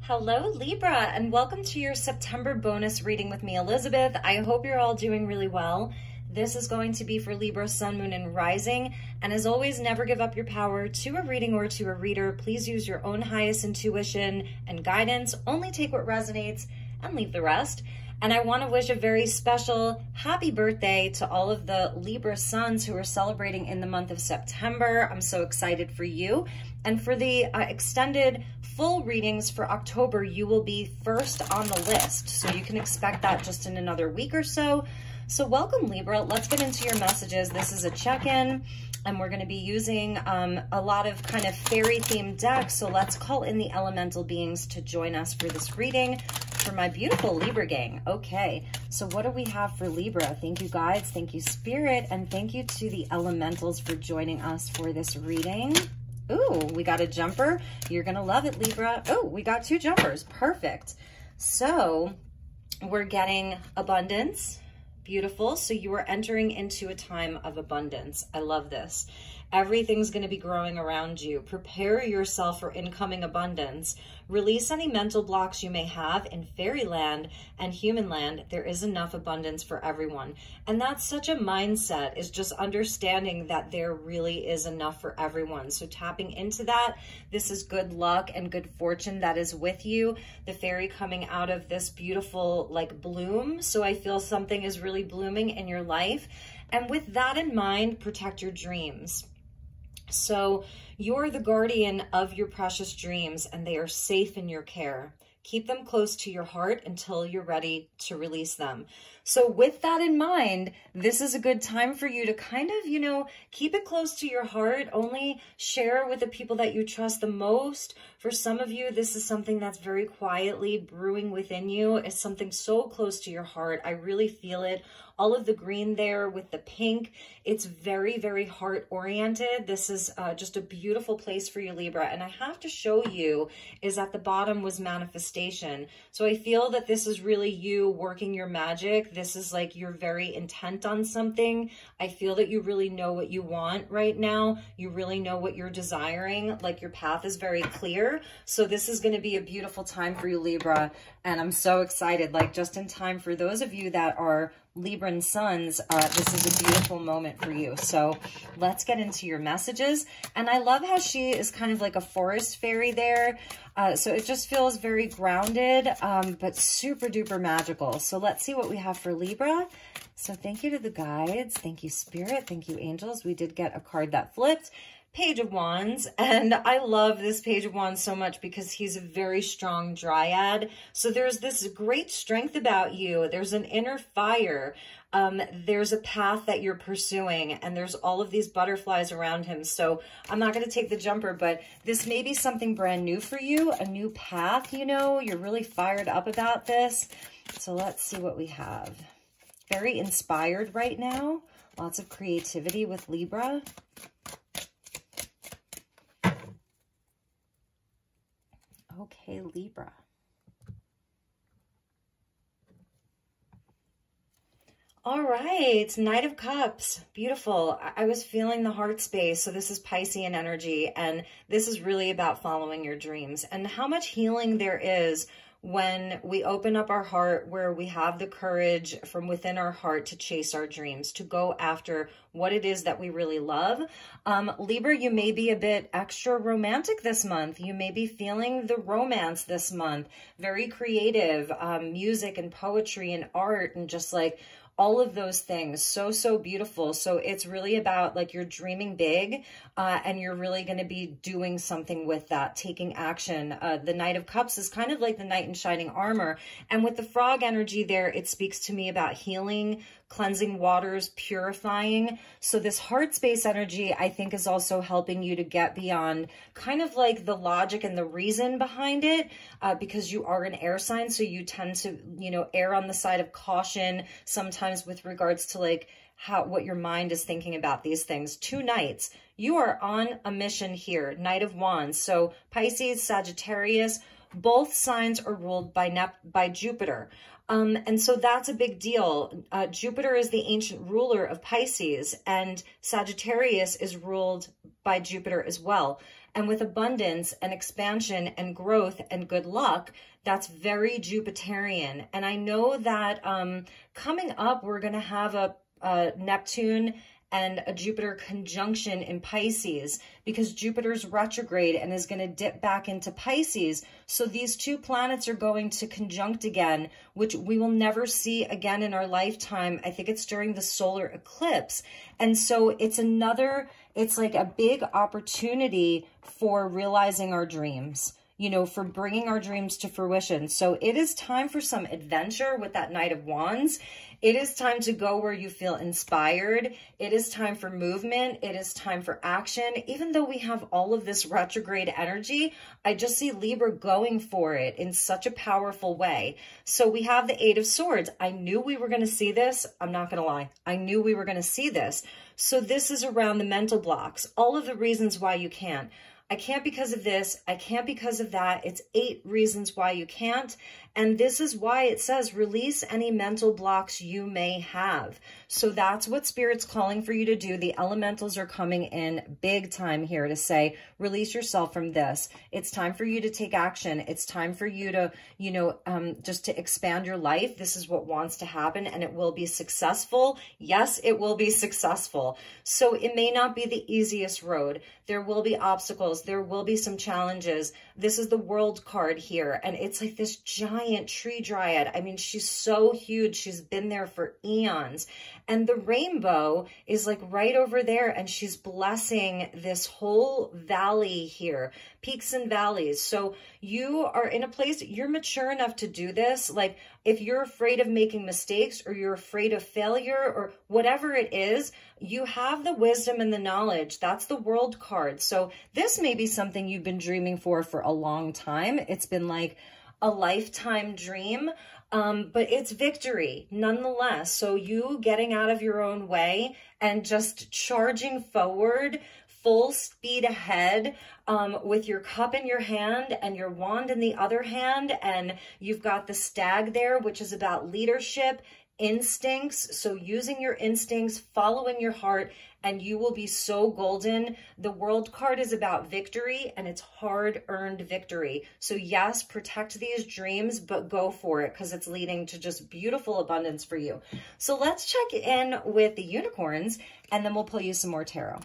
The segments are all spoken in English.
Hello, Libra, and welcome to your September bonus reading with me, Elizabeth. I hope you're all doing really well. This is going to be for Libra, Sun, Moon, and Rising. And as always, never give up your power to a reading or to a reader. Please use your own highest intuition and guidance. Only take what resonates and leave the rest. And I want to wish a very special happy birthday to all of the Libra Suns who are celebrating in the month of September. I'm so excited for you. And for the extended full readings for October, you will be first on the list. So you can expect that just in another week or so. So welcome, Libra. Let's get into your messages. This is a check-in, and we're going to be using a lot of kind of fairy-themed decks. So let's call in the elemental beings to join us for this reading for my beautiful Libra gang. Okay, so what do we have for Libra? Thank you, guides. Thank you, Spirit. And thank you to the elementals for joining us for this reading. Ooh, we got a jumper. You're going to love it, Libra. Oh, we got two jumpers. Perfect. So we're getting abundance. Beautiful. So you are entering into a time of abundance. I love this. Everything's going to be growing around you. Prepare yourself for incoming abundance. Release any mental blocks you may have in fairyland and human land. There is enough abundance for everyone. And that's such a mindset, is just understanding that there really is enough for everyone. So tapping into that, this is good luck and good fortune that is with you. The fairy coming out of this beautiful like bloom. So I feel something is really blooming in your life. And with that in mind, protect your dreams. So you're the guardian of your precious dreams, and they are safe in your care. Keep them close to your heart until you're ready to release them. So with that in mind, this is a good time for you to kind of, you know, keep it close to your heart. Only share with the people that you trust the most. For some of you, this is something that's very quietly brewing within you. It's something so close to your heart. I really feel it. All of the green there with the pink, it's very, very heart oriented. This is just a beautiful place for you, Libra. And I have to show you is at the bottom was manifestation. So I feel that this is really you working your magic. This is like you're very intent on something. I feel that you really know what you want right now. You really know what you're desiring. Like your path is very clear. So this is going to be a beautiful time for you, Libra. And I'm so excited, like just in time for those of you that are Libran Suns, this is a beautiful moment for you. So let's get into your messages. And I love how she is kind of like a forest fairy there. So it just feels very grounded, but super duper magical. So let's see what we have for Libra. So thank you to the guides. Thank you, Spirit. Thank you, angels. We did get a card that flipped. Page of Wands, and I love this Page of Wands so much because he's a very strong dryad. So there's this great strength about you. There's an inner fire. There's a path that you're pursuing, and there's all of these butterflies around him. So I'm not going to take the jumper, but this may be something brand new for you, a new path, you know. You're really fired up about this. So let's see what we have. Very inspired right now. Lots of creativity with Libra. Okay, Libra. All right, Knight of Cups. Beautiful. I was feeling the heart space. So this is Piscean energy, and this is really about following your dreams and how much healing there is when we open up our heart, where we have the courage from within our heart to chase our dreams, to go after what it is that we really love. Libra, you may be a bit extra romantic this month. You may be feeling the romance this month. Very creative, music and poetry and art and just like all of those things. So beautiful. So it's really about like you're dreaming big and you're really going to be doing something with that, taking action. The Knight of Cups is kind of like the knight in shining armor. And with the frog energy there, it speaks to me about healing, cleansing waters, purifying. So this heart space energy, I think, is also helping you to get beyond kind of like the logic and the reason behind it, because you are an air sign. So you tend to, you know, err on the side of caution sometimes with regards to like what your mind is thinking about these things. Two knights. You are on a mission here. Knight of Wands. So Pisces, Sagittarius, both signs are ruled by Jupiter. And so that's a big deal. Jupiter is the ancient ruler of Pisces, and Sagittarius is ruled by Jupiter as well. And with abundance and expansion and growth and good luck, that's very Jupiterian. And I know that coming up, we're going to have a Neptune and a Jupiter conjunction in Pisces, because Jupiter's retrograde and is going to dip back into Pisces. So these two planets are going to conjunct again, which we will never see again in our lifetime. I think it's during the solar eclipse. And so it's like a big opportunity for realizing our dreams, you know, for bringing our dreams to fruition. So it is time for some adventure with that Knight of Wands. It is time to go where you feel inspired. It is time for movement. It is time for action. Even though we have all of this retrograde energy, I just see Libra going for it in such a powerful way. So we have the Eight of Swords. I knew we were going to see this. I'm not going to lie. I knew we were going to see this. So this is around the mental blocks, all of the reasons why you can't. I can't because of this. I can't because of that. It's 8 reasons why you can't. And this is why it says release any mental blocks you may have. So that's what Spirit's calling for you to do. The elementals are coming in big time here to say, release yourself from this. It's time for you to take action. It's time for you to, you know, just to expand your life. This is what wants to happen, and it will be successful. Yes, it will be successful. So it may not be the easiest road. There will be obstacles. There will be some challenges. This is the World card here, and it's like this giant tree dryad. I mean, she's so huge. She's been there for eons. And the rainbow is like right over there, and she's blessing this whole valley here, peaks and valleys. So you are in a place, you're mature enough to do this. Like if you're afraid of making mistakes, or you're afraid of failure, or whatever it is, you have the wisdom and the knowledge. That's the World card. So this may be something you've been dreaming for a long time. It's been like a lifetime dream. But it's victory nonetheless. So you getting out of your own way and just charging forward, full speed ahead, with your cup in your hand and your wand in the other hand. And you've got the stag there, which is about leadership, instincts. So using your instincts, following your heart, and you will be so golden. The World card is about victory, and it's hard-earned victory. So yes, protect these dreams, but go for it, because it's leading to just beautiful abundance for you. So let's check in with the unicorns, and then we'll pull you some more tarot.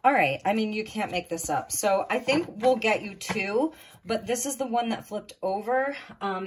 All right. I mean, you can't make this up. So I think we'll get you 2, but this is the one that flipped over.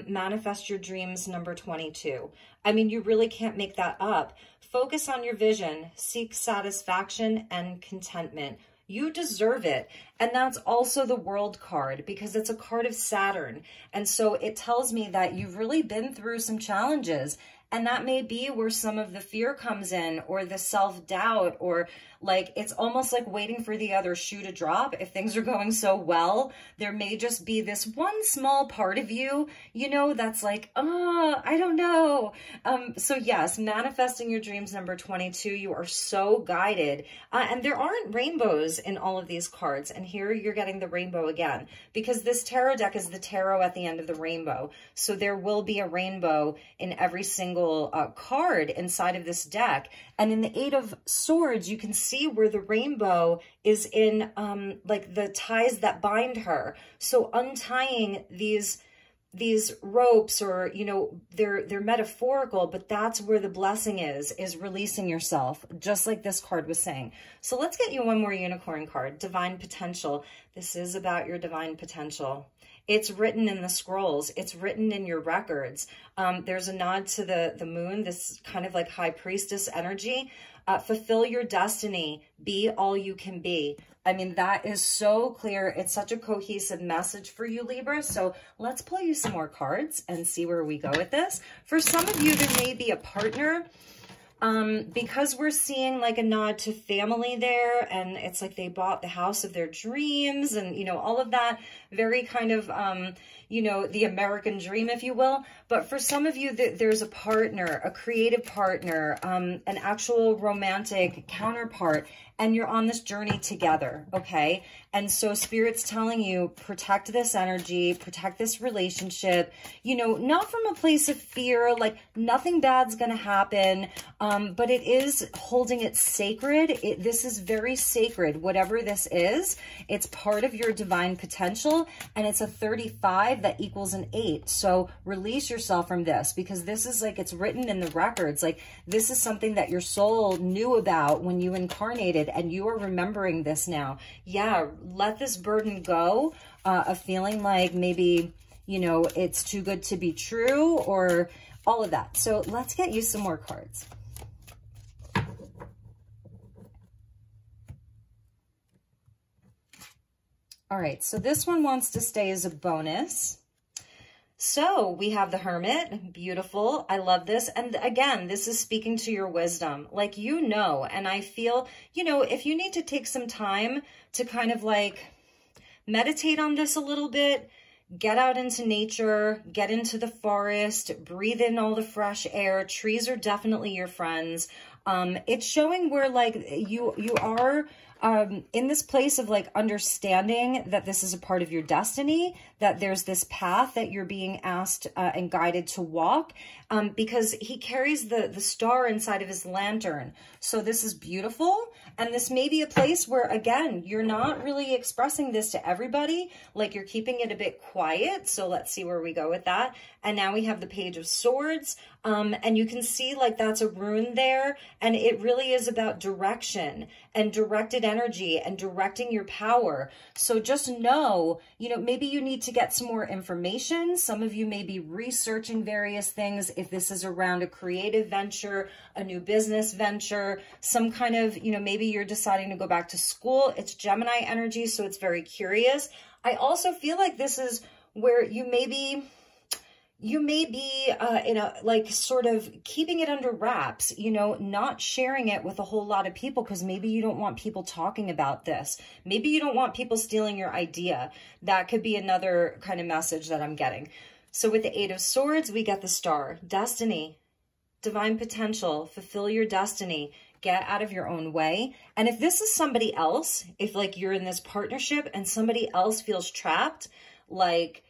Manifest your dreams, number 22. I mean, you really can't make that up. Focus on your vision, seek satisfaction and contentment. You deserve it. And that's also the World card, because it's a card of Saturn. And so it tells me that you've really been through some challenges. And that may be where some of the fear comes in, or the self-doubt, or like, it's almost like waiting for the other shoe to drop. If things are going so well, there may just be this one small part of you, you know, that's like, oh, I don't know. So yes, manifesting your dreams, number 22, you are so guided. And there aren't rainbows in all of these cards. And here you're getting the rainbow again, because this tarot deck is the tarot at the end of the rainbow. So there will be a rainbow in every single card inside of this deck. And in the Eight of Swords, you can see where the rainbow is in like the ties that bind her. So untying these ropes, or, you know, they're metaphorical, but that's where the blessing is releasing yourself, just like this card was saying. So let's get you one more unicorn card, divine potential. This is about your divine potential. It's written in the scrolls. It's written in your records. There's a nod to the moon, this kind of like high priestess energy. Fulfill your destiny. Be all you can be. I mean, that is so clear. It's such a cohesive message for you, Libra. So let's pull you some more cards and see where we go with this. For some of you, there may be a partner. Because we're seeing like a nod to family there, and it's like they bought the house of their dreams, and, you know, all of that very kind of, you know, the American dream, if you will. But for some of you, there's a partner, a creative partner, an actual romantic counterpart, and you're on this journey together, okay? And so Spirit's telling you, protect this energy, protect this relationship, you know, not from a place of fear, like nothing bad's gonna happen, but it is holding it sacred. This is very sacred. Whatever this is, it's part of your divine potential, and it's a 35 that equals an 8. So release yourself from this, because this is like, it's written in the records. Like, this is something that your soul knew about when you incarnated, and you are remembering this now. Yeah, let this burden go of feeling like maybe, you know, it's too good to be true, or all of that. So let's get you some more cards. All right, so this one wants to stay as a bonus. So we have the Hermit. Beautiful. I love this. And again, this is speaking to your wisdom. Like, you know, and I feel, you know, if you need to take some time to kind of like meditate on this a little bit, get out into nature, get into the forest, breathe in all the fresh air. Trees are definitely your friends. It's showing where like you are in this place of like understanding that this is a part of your destiny, that there's this path that you're being asked and guided to walk, because he carries the star inside of his lantern. So this is beautiful. And this may be a place where, again, you're not really expressing this to everybody, like you're keeping it a bit quiet. So let's see where we go with that. And now we have the Page of Swords. And you can see like that's a rune there. And it really is about direction and directed energy and directing your power. So just know, you know, maybe you need to get some more information. Some of you may be researching various things. If this is around a creative venture, a new business venture, some kind of, you know, maybe you're deciding to go back to school. It's Gemini energy, so it's very curious. I also feel like this is where you may be in a, like, sort of keeping it under wraps, you know, not sharing it with a whole lot of people, because maybe you don't want people talking about this. Maybe you don't want people stealing your idea. That could be another kind of message that I'm getting. So with the 8 of Swords, we get the Star. Destiny, divine potential, fulfill your destiny, get out of your own way. And if this is somebody else, if like you're in this partnership and somebody else feels trapped, like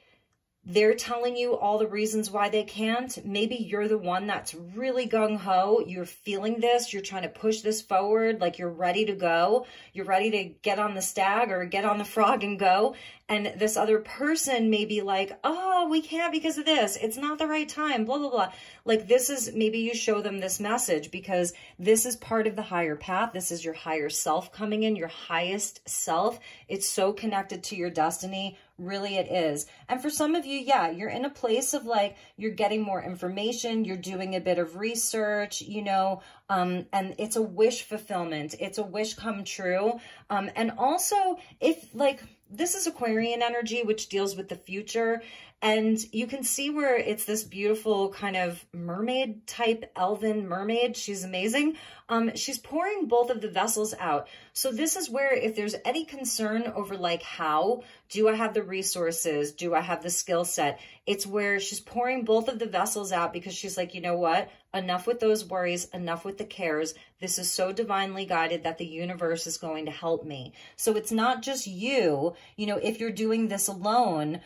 they're telling you all the reasons why they can't, maybe you're the one that's really gung-ho, you're feeling this, you're trying to push this forward, like you're ready to go, you're ready to get on the stag or get on the frog and go, and this other person may be like, oh, we can't because of this, it's not the right time, blah, blah, blah. Like, this is, maybe you show them this message, because this is part of the higher path. This is your higher self coming in, your highest self. It's so connected to your destiny. Really, it is. And for some of you, yeah, you're in a place of like, you're getting more information, you're doing a bit of research, you know, and it's a wish fulfillment. It's a wish come true. And also, if like, this is Aquarian energy, which deals with the future. And you can see where it's this beautiful kind of mermaid type, elven mermaid. She's amazing. She's pouring both of the vessels out. So this is where, if there's any concern over like, how do I have the resources? Do I have the skill set? It's where she's pouring both of the vessels out, because she's like, you know what? Enough with those worries, enough with the cares. This is so divinely guided that the universe is going to help me. So it's not just you, you know, if you're doing this alone,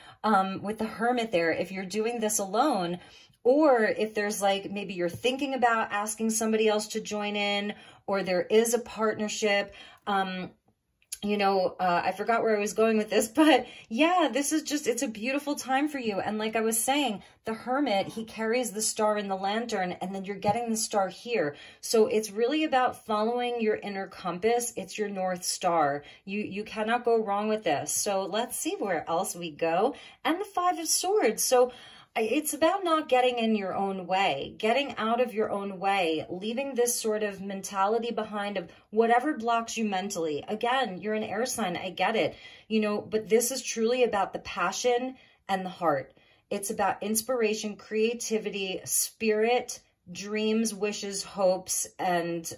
with the Hermit there, if you're doing this alone, or if there's like, maybe you're thinking about asking somebody else to join in, or there is a partnership, you know, I forgot where I was going with this, but yeah, this is just, it's a beautiful time for you. And like I was saying, the Hermit, he carries the star in the lantern, and then you're getting the star here. So it's really about following your inner compass. It's your North Star. You cannot go wrong with this. So let's see where else we go. And the 5 of Swords. So it's about not getting in your own way, getting out of your own way, leaving this sort of mentality behind of whatever blocks you mentally. Again, you're an air sign, I get it, you know, but this is truly about the passion and the heart. It's about inspiration, creativity, spirit, dreams, wishes, hopes, and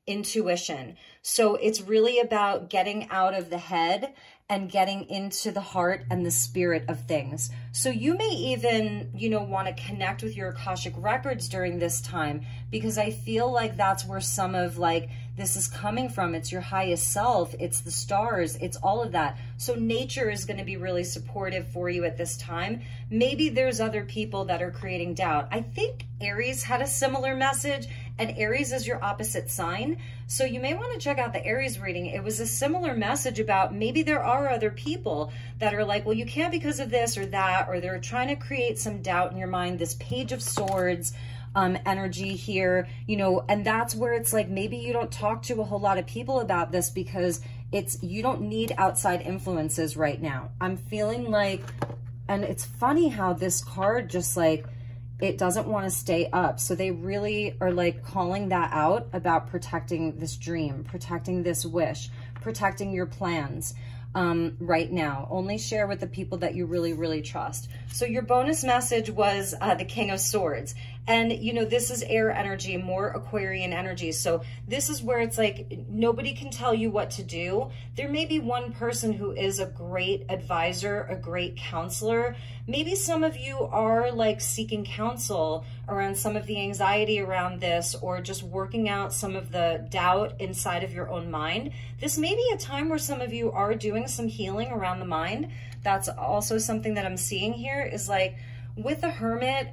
intuition. So it's really about getting out of the head and getting into the heart and the spirit of things. So you may even, you know, want to connect with your Akashic records during this time, because I feel like that's where some of like this is coming from. It's your highest self, it's the stars, it's all of that. So nature is going to be really supportive for you at this time. Maybe there's other people that are creating doubt. I think Aries had a similar message, and Aries is your opposite sign. So you may want to check out the Aries reading. It was a similar message about maybe there are other people that are like, well, you can't because of this or that, or they're trying to create some doubt in your mind. This Page of Swords energy here, you know, and that's where it's like, maybe you don't talk to a whole lot of people about this because you don't need outside influences right now. I'm feeling like, and it's funny how this card just like, it doesn't want to stay up. So they really are like calling that out about protecting this dream, protecting this wish, protecting your plans right now. Only share with the people that you really, really trust. So your bonus message was the King of Swords. And, you know, this is air energy, more Aquarian energy. So this is where it's like, nobody can tell you what to do. There may be one person who is a great advisor, a great counselor. Maybe some of you are like seeking counsel around some of the anxiety around this, or just working out some of the doubt inside of your own mind. This may be a time where some of you are doing some healing around the mind. That's also something that I'm seeing here, is like with the Hermit,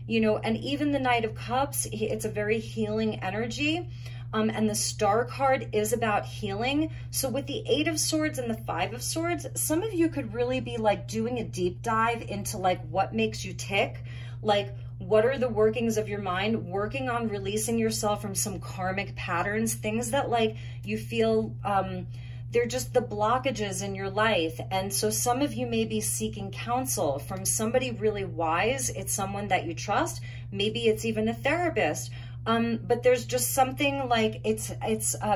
you know, and even the Knight of Cups, it's a very healing energy. And the Star card is about healing. So with the 8 of Swords and the 5 of Swords, some of you could really be like doing a deep dive into like what makes you tick, like what are the workings of your mind, working on releasing yourself from some karmic patterns, things that like you feel they're just the blockages in your life. And so some of you may be seeking counsel from somebody really wise. It's someone that you trust. Maybe it's even a therapist. But there's just something like it's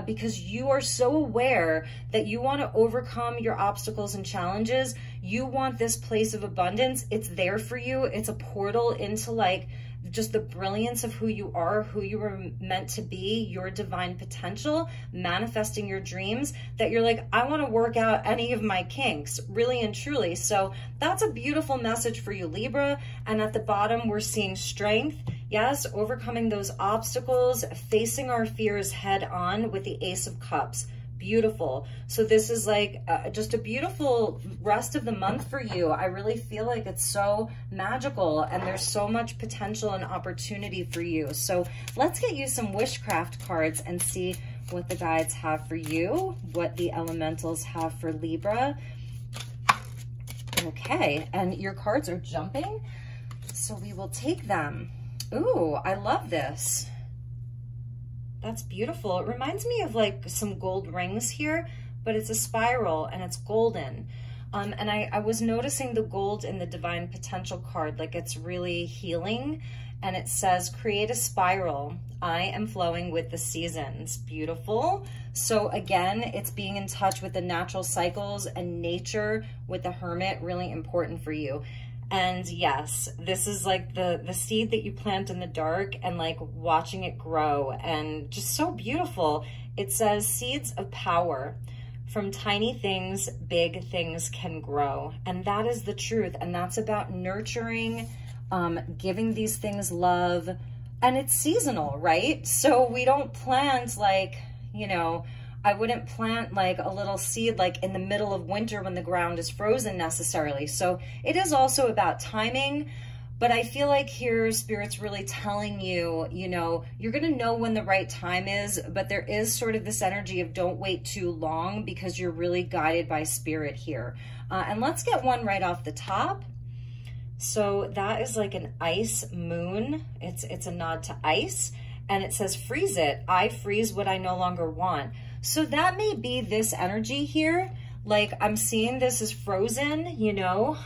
because you are so aware that you want to overcome your obstacles and challenges. You want this place of abundance. It's there for you. It's a portal into like just the brilliance of who you are, who you were meant to be, your divine potential, manifesting your dreams, that you're like, I want to work out any of my kinks, really and truly. So that's a beautiful message for you, Libra. And at the bottom, we're seeing strength. Yes, overcoming those obstacles, facing our fears head on with the Ace of Cups. Beautiful. So this is like just a beautiful rest of the month for you. I really feel like it's so magical and there's so much potential and opportunity for you. So let's get you some wishcraft cards and see what the guides have for you, what the elementals have for Libra. Okay, and your cards are jumping, so we will take them. Ooh, I love this. That's beautiful. It reminds me of like some gold rings here, but it's a spiral and it's golden. And I was noticing the gold in the divine potential card, like it's really healing. And it says, create a spiral. I am flowing with the seasons. Beautiful. So again, it's being in touch with the natural cycles and nature with the Hermit, really important for you. And yes, this is like the seed that you plant in the dark and like watching it grow, and just so beautiful. It says seeds of power. From tiny things, big things can grow. And that is the truth. And that's about nurturing, giving these things love. And it's seasonal, right? So we don't plant like, you know, I wouldn't plant like a little seed like in the middle of winter when the ground is frozen necessarily. So it is also about timing, but I feel like here Spirit's really telling you, you know, you're going to know when the right time is, but there is sort of this energy of don't wait too long because you're really guided by Spirit here. And let's get one right off the top. So that is like an ice moon. It's a nod to ice, and it says freeze it. I freeze what I no longer want. So that may be this energy here. Like I'm seeing this as frozen, you know,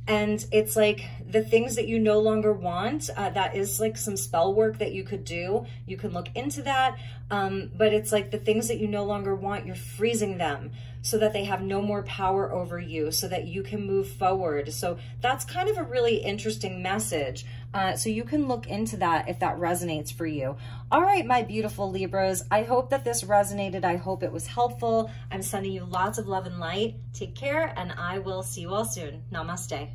and it's like the things that you no longer want. That is like some spell work that you could do. You can look into that. But it's like the things that you no longer want, you're freezing them so that they have no more power over you, so that you can move forward. So that's kind of a really interesting message. So you can look into that if that resonates for you. All right, my beautiful Libras, I hope that this resonated. I hope it was helpful. I'm sending you lots of love and light. Take care, and I will see you all soon. Namaste.